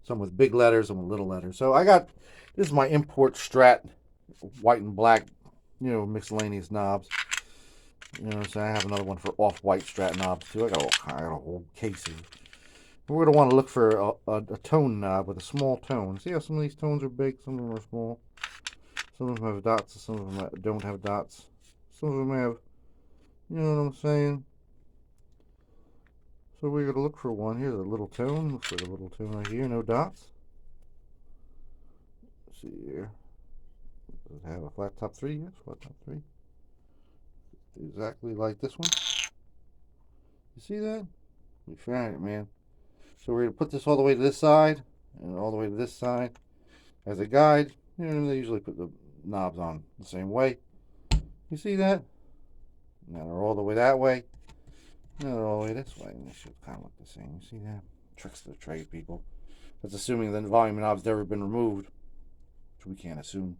some with big letters, some with little letters. So I got, this is my import Strat, white and black, you know, miscellaneous knobs. You know what I'm saying? I have another one for off-white Strat knobs too. I got a whole case of. We're going to want to look for a tone knob with a small tone. See how some of these tones are big, some of them are small. Some of them have dots, some of them don't have dots. Some of them have, you know what I'm saying? So we're going to look for one. Here's a little tone. Looks like a little tone right here. No dots. Let's see here. Does it have a flat top 3? Yes, flat top 3. Exactly like this one. You see that? We found it, man. So we're going to put this all the way to this side and all the way to this side as a guide. You know, they usually put the knobs on the same way. You see that? Now they're all the way that way. Now they're all the way this way. And they should kind of look the same. You see that? Tricks of the trade, people. That's assuming the volume knob's never been removed, which we can't assume.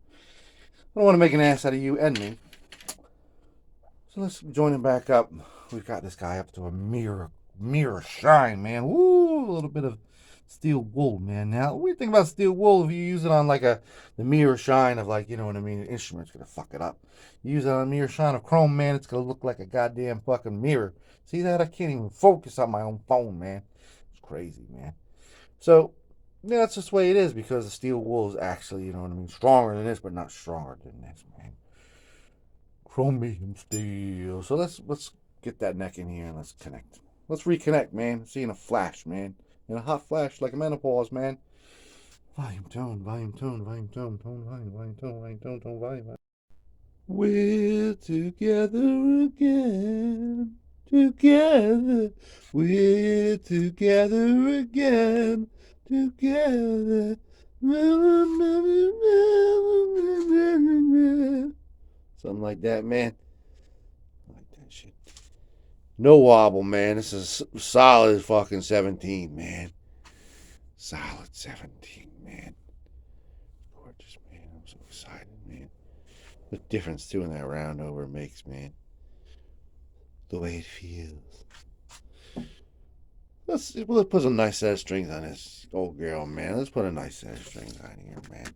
I don't want to make an ass out of you and me. So let's join him back up. We've got this guy up to a mirror shine, man. Woo! A little bit of steel wool, man. Now, what do you think about steel wool? If you use it on like the mirror shine of, like, you know what I mean, an instrument's gonna fuck it up. You use it on a mirror shine of chrome, man, it's gonna look like a goddamn fucking mirror. See that? I can't even focus on my own phone, man. It's crazy, man. So, yeah, that's just the way it is because the steel wool is actually, you know what I mean, stronger than this, but not stronger than this, man. Chromium steel. So let's get that neck in here and let's connect. Let's reconnect, man. See in a flash, man. In a hot flash, like a menopause, man. Volume, tone, volume, tone, volume, tone, tone, volume, volume, tone, volume, tone, tone, volume. We're together again. Together. We're together again. Together. Something like that, man. I like that shit. No wobble, man. This is solid fucking 17, man. Solid 17, man. Gorgeous, man. I'm so excited, man. The difference, too, in that round over makes, man. the way it feels. Let's put some nice set of strings on this old girl, man. Let's put a nice set of strings on here, man.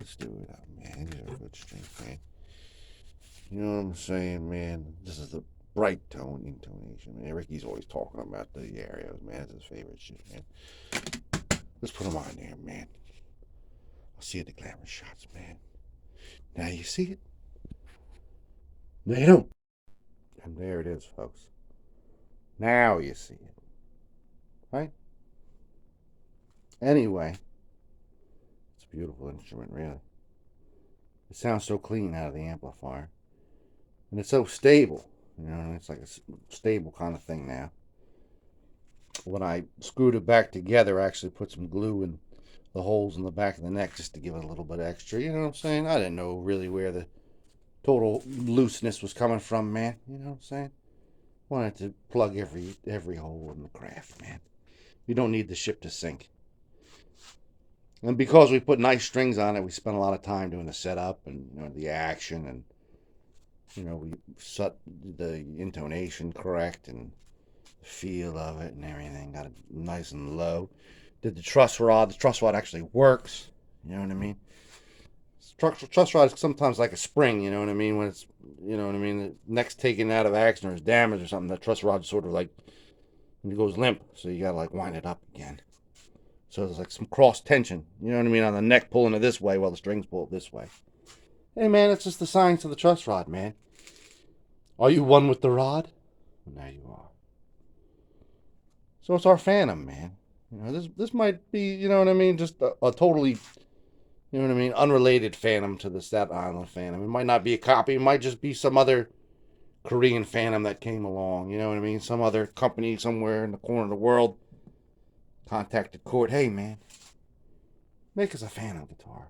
Let's do it up, man. These are good strings, man. You know what I'm saying, man? This is the bright tone intonation, man. Ricky's always talking about the areas, man. It's his favorite shit, man. Let's put them on there, man. I'll see you at the glamour shots, man. Now you see it? Now you don't. And there it is, folks. Now you see it. Right? Anyway, it's a beautiful instrument, really. It sounds so clean out of the amplifier. And it's so stable. You know, it's like a stable kind of thing now. When I screwed it back together, I actually put some glue in the holes in the back of the neck just to give it a little bit extra. You know what I'm saying? I didn't know really where the total looseness was coming from, man. You know what I'm saying? Wanted to plug every hole in the craft, man. You don't need the ship to sink. And because we put nice strings on it, we spent a lot of time doing the setup and, you know, the action, and, you know, we set the intonation correct and the feel of it and everything. Got it nice and low. Did the truss rod. The truss rod actually works. You know what I mean? Truss rod is sometimes like a spring. You know what I mean? When it's, you know what I mean, the neck's taken out of action or is damaged or something, the truss rod sort of like, it goes limp. So you gotta like wind it up again. So there's like some cross tension, you know what I mean, on the neck pulling it this way while the strings pull it this way. Hey man, it's just the science of the truss rod, man. Are you one with the rod? Now you are. So it's our Phantom, man. You know, this might be, you know what I mean, just a totally, you know what I mean, unrelated Phantom to the Staten Island Phantom. It might not be a copy. It might just be some other Korean Phantom that came along, you know what I mean? Some other company somewhere in the corner of the world contacted Cort. Hey, man, make us a Phantom guitar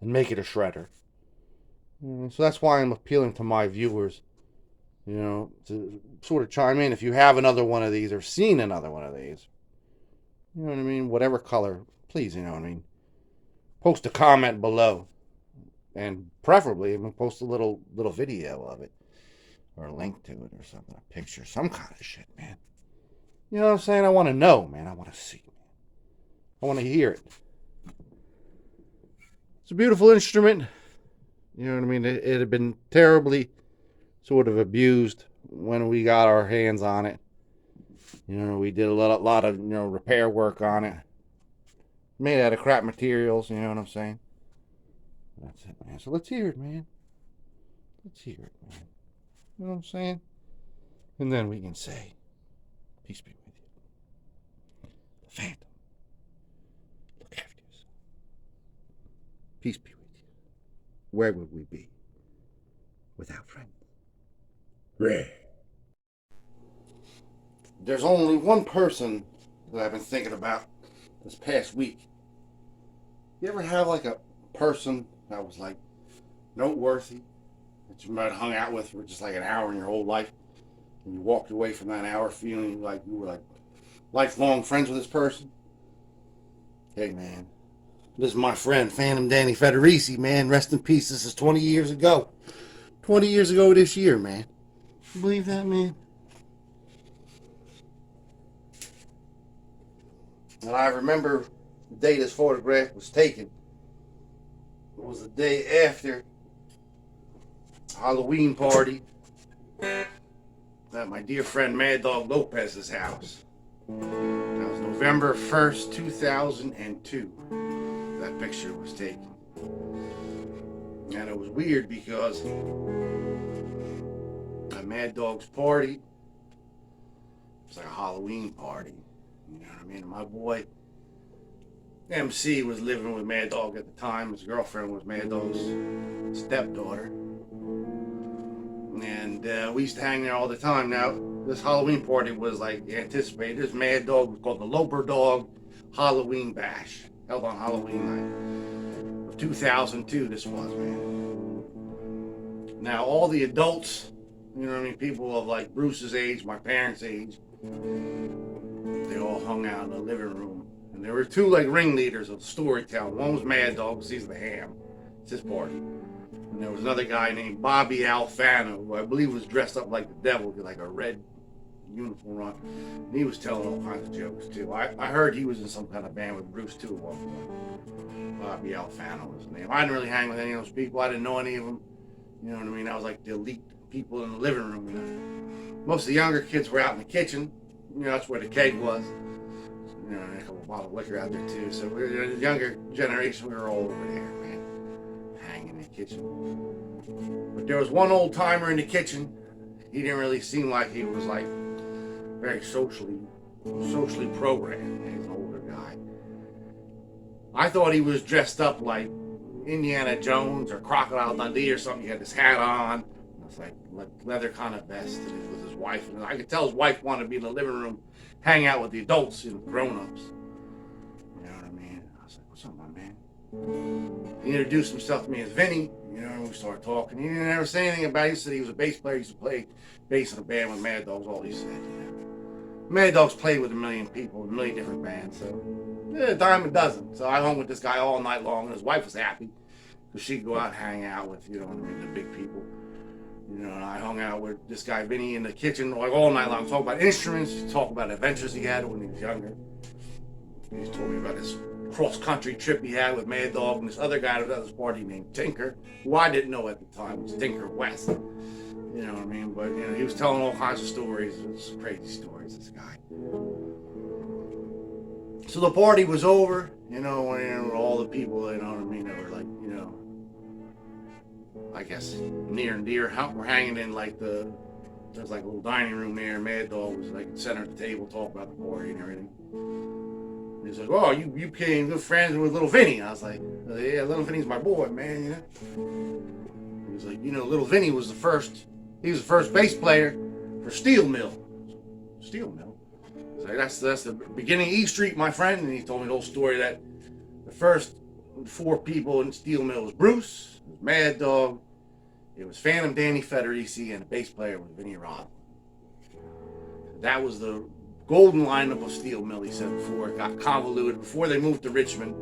and make it a shredder. So that's why I'm appealing to my viewers, you know, to sort of chime in if you have another one of these or seen another one of these. You know what I mean? Whatever color, please, you know what I mean? Post a comment below, and preferably even post a little video of it, or a link to it or something, a picture, some kind of shit, man. You know what I'm saying? I want to know, man. I want to see. I want to hear it. It's a beautiful instrument. You know what I mean? It had been terribly sort of abused when we got our hands on it. You know, we did a lot of, you know, repair work on it. Made out of crap materials, you know what I'm saying? That's it, man. So let's hear it, man. Let's hear it, man. You know what I'm saying? And then we can say, peace be with you. The Phantom. Look after yourself. Peace be with you. Where would we be without friends? Ray. There's only one person that I've been thinking about this past week. You ever have like a person that was like noteworthy that you might have hung out with for just like an hour in your whole life, and you walked away from that hour feeling like you were like lifelong friends with this person? Hey man, this is my friend Phantom Danny Federici, man. Rest in peace. This is 20 years ago. 20 years ago this year, man. You believe that, man? And I remember the day this photograph was taken. It was the day after Halloween party at my dear friend Mad Dog Lopez's house. That was November 1st, 2002. That picture was taken. And it was weird because at Mad Dog's party, it was like a Halloween party. You know what I mean? My boy MC was living with Mad Dog at the time. His girlfriend was Mad Dog's stepdaughter. And we used to hang there all the time. Now, this Halloween party was like anticipated. This Mad Dog was called the Loper Dog Halloween Bash. Held on Halloween night of 2002, this was, man. Now, all the adults, you know what I mean, people of like Bruce's age, my parents' age, they all hung out in the living room. And there were two like ringleaders of storytelling. One was Mad Dog, because he's the ham. It's his party. And there was another guy named Bobby Alfano, who I believe was dressed up like the devil, with like a red uniform on. And he was telling all kinds of jokes too. I heard he was in some kind of band with Bruce too at one point. Bobby Alfano was his name. I didn't really hang with any of those people. I didn't know any of them. You know what I mean? I was like the elite people in the living room. You know? Most of the younger kids were out in the kitchen. You know, that's where the keg was. You know, and a couple of bottles of liquor out there too. So we were, the younger generation, we were all over there, man, hanging in the kitchen. But there was one old timer in the kitchen. He didn't really seem like he was like very socially programmed. He's an older guy. I thought he was dressed up like Indiana Jones or Crocodile Dundee or something. He had this hat on. It's like leather kind of vest with his wife. And I could tell his wife wanted to be in the living room, hang out with the adults and grown-ups. You know what I mean? I was like, what's up, my man? He introduced himself to me as Vinny. You know, and we started talking. He didn't ever say anything about it. He said he was a bass player. He used to play bass in a band with Mad Dogs, all he said, you know. Mad Dogs played with a million people, a million different bands, so a dime a dozen. So I hung with this guy all night long, and his wife was happy because she'd go out and hang out with, you know what I mean, the big people. You know, and I hung out with this guy Vinny in the kitchen like all night long, talk about instruments, talk about adventures he had when he was younger. He told me about his cross-country trip he had with Mad Dog and this other guy that was at this party named Tinker, who I didn't know at the time was Tinker West. You know what I mean? But, you know, he was telling all kinds of stories. It was crazy stories, this guy. So the party was over, you know, and all the people, you know what I mean, that were like, you know, I guess near and dear, were hanging in like there's like a little dining room there. Mad Dog was like in the center of the table talking about the party and everything. And he's like, oh, you became good friends with Little Vinny. And I was like, yeah, Little Vinny's my boy, man, you know. He was like, you know, Little Vinny was the first bass player for Steel Mill. Steel Mill? So that's the beginning of E Street, my friend. And he told me the whole story that the first 4 people in Steel Mill was Bruce, it was Mad Dog, it was Phantom Danny Federici, and the bass player was Vinny Rod. That was the golden lineup of Steel Mill, he said, before it got convoluted, before they moved to Richmond.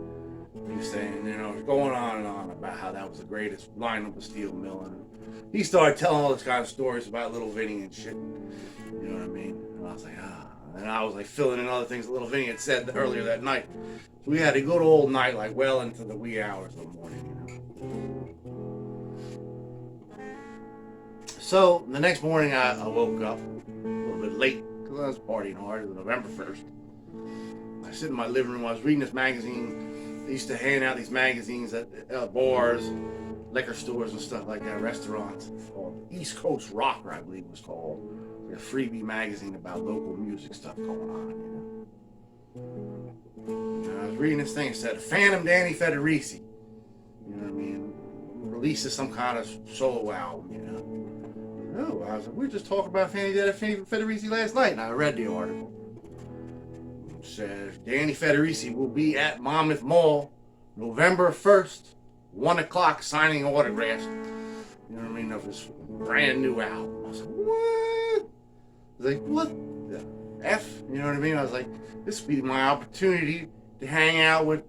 He was saying, you know, going on and on about how that was the greatest lineup of Steel Mill. And he started telling all this kind of stories about Little Vinny and shit. You know what I mean? And I was like, ah. And I was like filling in other things that Little Vinny had said earlier that night. So we had a good old night, like well into the wee hours of the morning, you know. So the next morning I woke up a little bit late because I was partying hard. It was November 1st. I sit in my living room. I was reading this magazine. They used to hand out these magazines at bars, liquor stores and stuff like that, restaurants, called East Coast Rocker, I believe it was called. A freebie magazine about local music stuff going on, you know. And I was reading this thing. It said Phantom Danny Federici, you know what I mean, releases some kind of solo album, you know. Oh, I was like, we were just talking about Phantom Danny Federici last night, and I read the article. It says Danny Federici will be at Monmouth Mall November 1st, 1 o'clock, signing autographs. You know what I mean, of his brand new album. I was like, what? I was like, what the F? You know what I mean? I was like, this would be my opportunity to hang out with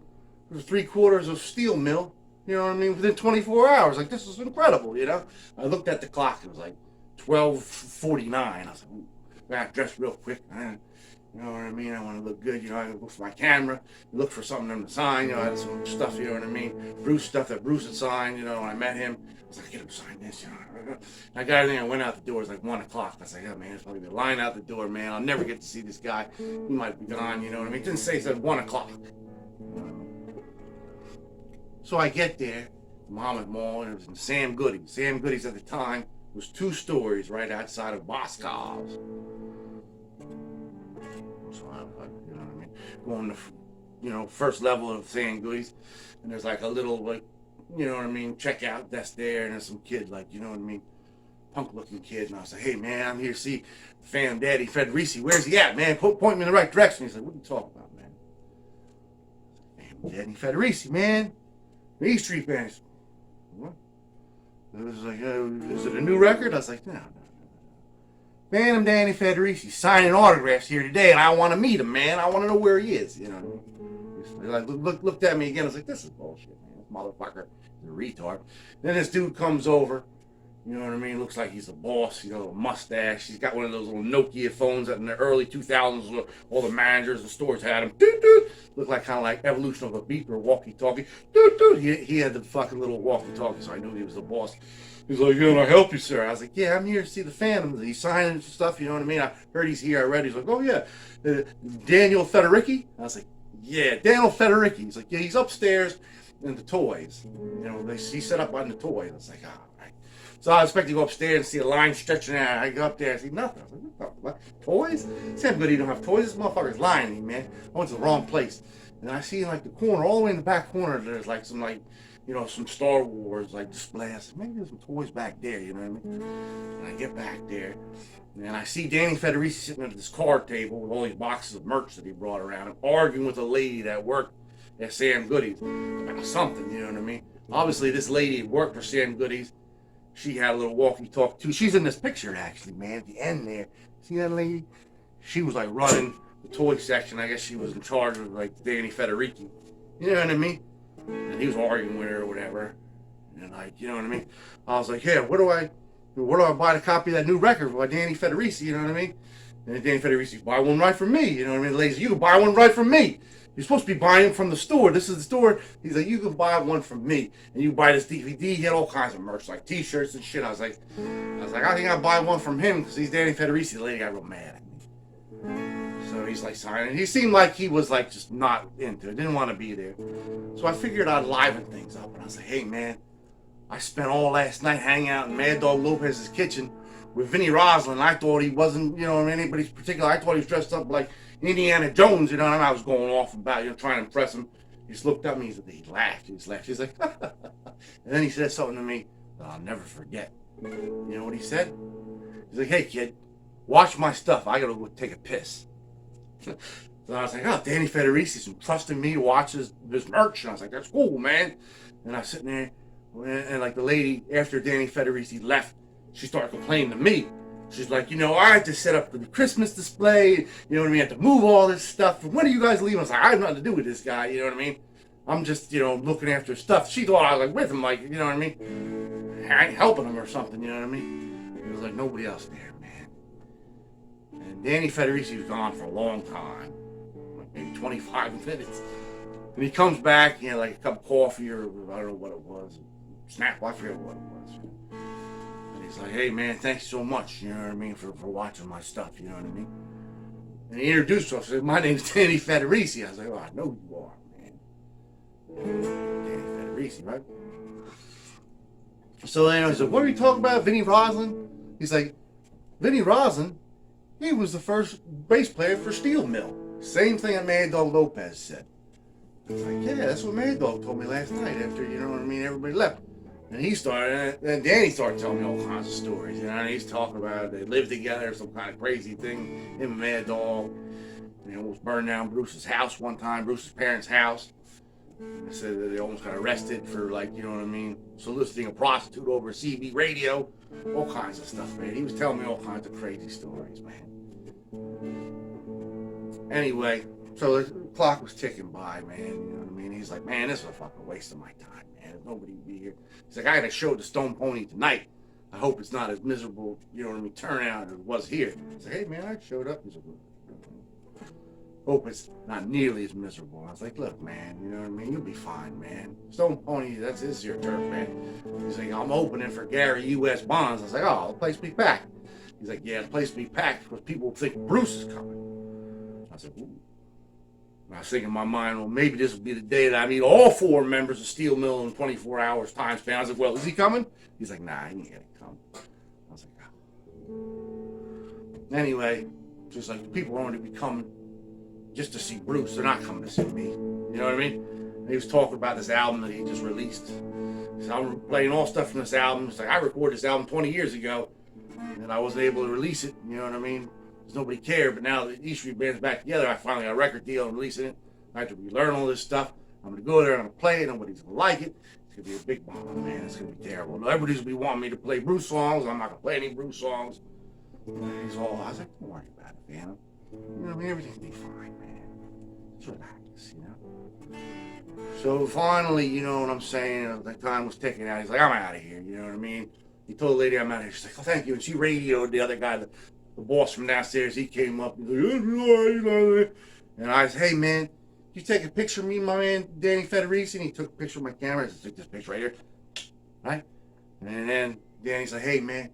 3/4 of Steel Mill, you know what I mean, within 24 hours. Like, this is incredible, you know? I looked at the clock. It was like 12:49. I was like, ooh, I got dressed real quick. You know what I mean? I want to look good. You know, I look for my camera, look for something to sign. You know, I had some stuff, you know what I mean? Bruce stuff that Bruce had signed, you know, when I met him. I was like, get him to sign this, you know. I got everything. I went out the door. It was like 1 o'clock. I was like, oh, man, there's probably a line out the door, man. I'll never get to see this guy. He might be gone, you know what I mean? It didn't say it said 1 o'clock. So I get there, Monmouth Mall, and it was in Sam Goody's. Sam Goody's at the time was 2 stories right outside of Boscov's. So I, you know what I mean, going to, you know, first level of Sam Goody's, and there's like a little, like, you know what I mean, checkout desk there, and there's some kid, like, you know what I mean, punk-looking kid, and I was like, hey, man, I'm here to see Phantom Daddy Federici. Where's he at, man? Point me in the right direction. He's like, what are you talking about, man? Phantom Daddy Federici, man. The E Street Band. What? It was like, is it a new record? I was like, no. Phantom Danny Federici signing autographs here today, and I want to meet him, man. I want to know where he is, you know. He like looked at me again. I was like, this is bullshit, man. motherfucker. He's a retard. Then this dude comes over. You know what I mean? Looks like he's a boss. You know, a mustache. He's got one of those little Nokia phones that in the early 2000s, all the managers and stores had him. Looked like kind of like evolution of a beeper, walkie-talkie. He had the fucking little walkie-talkie, so I knew he was the boss. He's like, "Can I help you, sir?" I was like, "Yeah, I'm here to see the Phantom. He's signing stuff, you know what I mean? I heard he's here already." He's like, "Oh, yeah. Daniel Federici?" I was like, "Yeah, Daniel Federici." He's like, "Yeah, he's upstairs in the toys. You know, he's set up on the toys." I was like, "Oh, right." So I expect to go upstairs and see a line stretching out. I go up there and see nothing. I was like, "What? Toys? Sam Goody don't have toys. This motherfucker's lying to me, man. I went to the wrong place." And I see in like the corner, all the way in the back corner, there's like some like, you know, some Star Wars like display. I said, maybe there's some toys back there, you know what I mean? And I get back there, and I see Danny Federici sitting at this card table with all these boxes of merch that he brought around him, arguing with a lady that worked at Sam Goody's about something, you know what I mean? Obviously, this lady worked for Sam Goody's. She had a little walkie-talkie too. She's in this picture actually, man, at the end there. See that lady? She was like running the toy section. I guess she was in charge of like Danny Federici. You know what I mean? And he was arguing with her or whatever. And like, you know what I mean? I was like, "Yeah, where do I buy the copy of that new record by Danny Federici?" You know what I mean? And Danny Federici, "Buy one right from me." You know what I mean? The lady said, "You can buy one right from me. You're supposed to be buying them from the store. This is the store." He's like, "You can buy one from me. And you buy this DVD." He had all kinds of merch, like t-shirts and shit. I was like, "I think I'll buy one from him because he's Danny Federici." The lady got real mad at me. So he's like signing. He seemed like he was like just not into it, didn't want to be there. So I figured I'd liven things up. And I was like, "Hey, man, I spent all last night hanging out in Mad Dog Lopez's kitchen with Vinnie Roslin. I thought he wasn't, you know, anybody's particular. I thought he was dressed up like Indiana Jones, you know, and I was going off about, you know, trying to impress him." He just looked up at me, he laughed. He just laughed. He's like, and then he said something to me that I'll never forget. You know what he said? He's like, "Hey, kid, watch my stuff. I gotta go take a piss." So I was like, "Oh, Danny Federici's entrusting me to watch his merch." And I was like, "That's cool, man." And I was sitting there, and like the lady, after Danny Federici left, she started complaining to me. She's like, "You know, I had to set up the Christmas display. You know what I mean? I had to move all this stuff. When are you guys leaving?" I was like, "I have nothing to do with this guy." You know what I mean? I'm just, you know, looking after stuff. She thought I was like with him, like, you know what I mean? I ain't helping him or something, you know what I mean? There was like nobody else there, man. And Danny Federici was gone for a long time, like maybe 25 minutes. And he comes back, you know, like a cup of coffee or I don't know what it was, snack, I forget what it was. And he's like, "Hey, man, thanks so much, you know what I mean, for watching my stuff, you know what I mean?" And he introduced himself. He said, "My name's Danny Federici." I was like, "Oh, I know you are, man. Danny Federici, right?" So then he said, "What are you talking about, Vinnie Roslin?" He's like, "Vinnie Roslin, he was the first bass player for Steel Mill." Same thing that Mad Dog Lopez said. I was like, "Yeah, that's what Mad Dog told me last night after, you know what I mean, everybody left." And he started, and Danny started telling me all kinds of stories. You know, and he's talking about they lived together, some kind of crazy thing. Him and Mad Dog, you know, almost burned down Bruce's house one time, Bruce's parents' house. They said that they almost got arrested for, like, you know what I mean, soliciting a prostitute over CB radio, all kinds of stuff, man. He was telling me all kinds of crazy stories, man. Anyway, so the clock was ticking by, man. You know what I mean? He's like, "Man, this is a fucking waste of my time, man. There's nobody to be here." He's like, "I got a show at the Stone Pony tonight. I hope it's not as miserable, you know what I mean, turnout as it was here." I said, "Hey, man, I showed up. He's like, hope it's not nearly as miserable." I was like, "Look, man, you know what I mean? You'll be fine, man. Stone Pony, this is your turf, man." He's like, "I'm opening for Gary U.S. Bonds." I was like, "Oh, the place be packed." He's like, "Yeah, the place be packed because people think Bruce is coming." I said, "Ooh." And I was thinking in my mind, well, maybe this will be the day that I meet all 4 members of Steel Mill in 24 hours time span. I was like, "Well, is he coming?" He's like, "Nah, he ain't gonna come." I was like, "Oh." Anyway, just like people are only be coming just to see Bruce. They're not coming to see me. You know what I mean? And he was talking about this album that he just released. He said, "I'm playing all stuff from this album." It's like, I recorded this album 20 years ago, and I wasn't able to release it. You know what I mean? Because nobody cared. But now that these 3 bands back together, I finally got a record deal and releasing it. I have to relearn all this stuff. I'm going to go there and I'm going to play it. Nobody's going to like it. It's going to be a big bomb, man. It's going to be terrible. Everybody's going to be wanting me to play Bruce songs. I'm not going to play any Bruce songs. And he's all, I was like, "Don't worry about it, man. You know what I mean? Everything's going to be fine, man. Just relax." this, you know. So finally, you know what I'm saying, the time was ticking out. He's like, I'm out of here, you know what I mean? He told the lady I'm out of here. She's like, oh, thank you. And she radioed the other guy, the boss from downstairs. He came up. He's like, and I said, hey, man, you take a picture of me, my man, Danny Federici? And he took a picture of my camera. I took this picture right here. Right? And then Danny's like, hey, man,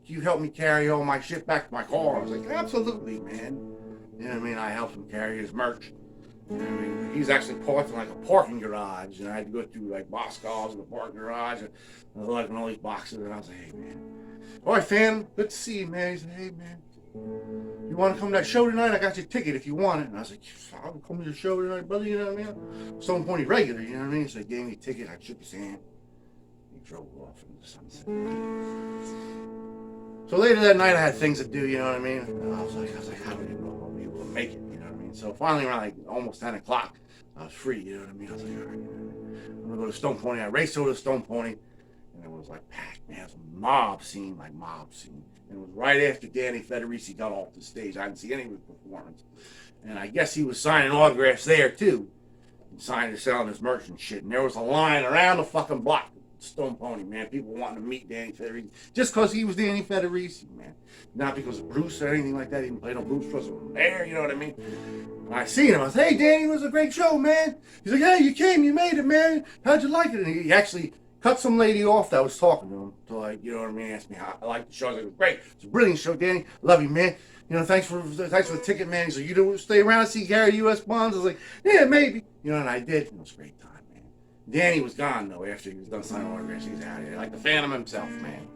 can you help me carry all my shit back to my car? I was like, absolutely, man. You know what I mean? I helped him carry his merch. You know what I mean? He's actually parked in like a parking garage, and I had to go through like boxcars in the parking garage, and I was like, all these boxes, and I was like, hey, man. All right, fan, good to see you, man. He said, hey, man, you want to come to that show tonight? I got your ticket if you want it. And I was like, I'll come to your show tonight, brother, you know what I mean? Stone Pony regular, you know what I mean? So he gave me a ticket, I shook his hand. He drove off in the sunset. So later that night, I had things to do, you know what I mean? And I was like, I don't even know if I'll be able to make it, you know what I mean? So finally, around like almost 10 o'clock, I was free, you know what I mean? I was like, all right, I'm gonna go to Stone Pony. I raced over to Stone Pony, and it was like packed, man. It was a mob scene. And it was right after Danny Federici got off the stage. I didn't see any of his performance. And I guess he was signing autographs there, too. And signing and selling his merch and shit. And there was a line around the fucking block. Stone Pony, man. People wanting to meet Danny Federici just because he was Danny Federici, man. Not because of Bruce or anything like that. He didn't play no Bruce because of there, you know what I mean? And I seen him. I said, hey, Danny, it was a great show, man. He's like, hey, you came, you made it, man. How'd you like it? And he actually cut some lady off that was talking to him. So, like, you know what I mean? Asked me how I liked the show. I was like, it was great. It's a brilliant show, Danny. Love you, man. You know, thanks for the ticket, man. He's like, you don't stay around and see Gary U.S. Bonds? I was like, yeah, maybe. You know, and I did. It was a great time. Danny was gone, though, after he was done signing autographs. He was out of here. Like the Phantom himself, man.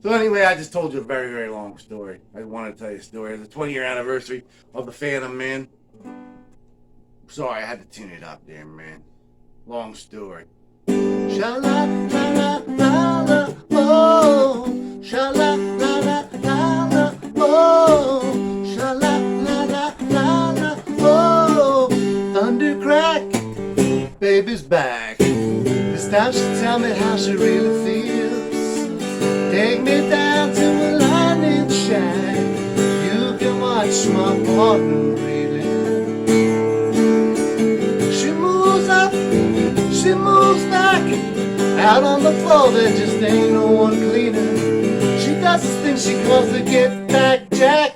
So anyway, I just told you a very, very long story. I wanted to tell you a story. It's the 20-year anniversary of the Phantom, man. Sorry, I had to tune it up there, man. Long story. Sha-la-la-la-la-la, oh. Sha-la-la-la-la-la, oh. Sha-la-la-la-la-la, oh. Thunder crack, baby's back. This time she'll tell me how she really feels. Take me down to a lightning shack. You can watch my partner reeling. She moves up, she moves back. Out on the floor there just ain't no one cleaner. She does this thing she calls the get back jack.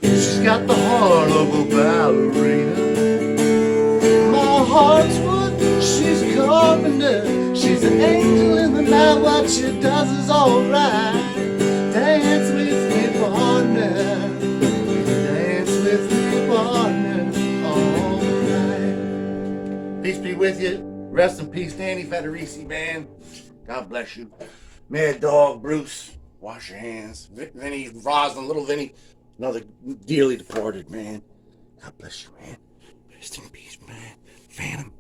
She's got the heart of a ballerina. My heart's wood, she's carpenter. She's an angel in the night, what she does is alright. Dance with me, partner. Dance with me, partner, all night. Peace be with you. Rest in peace, Danny Federici, man. God bless you. Mad Dog, Bruce, wash your hands. Vinny, Roslyn, little Vinny, another dearly departed, man. God bless you, man. Rest in peace, man. Phantom.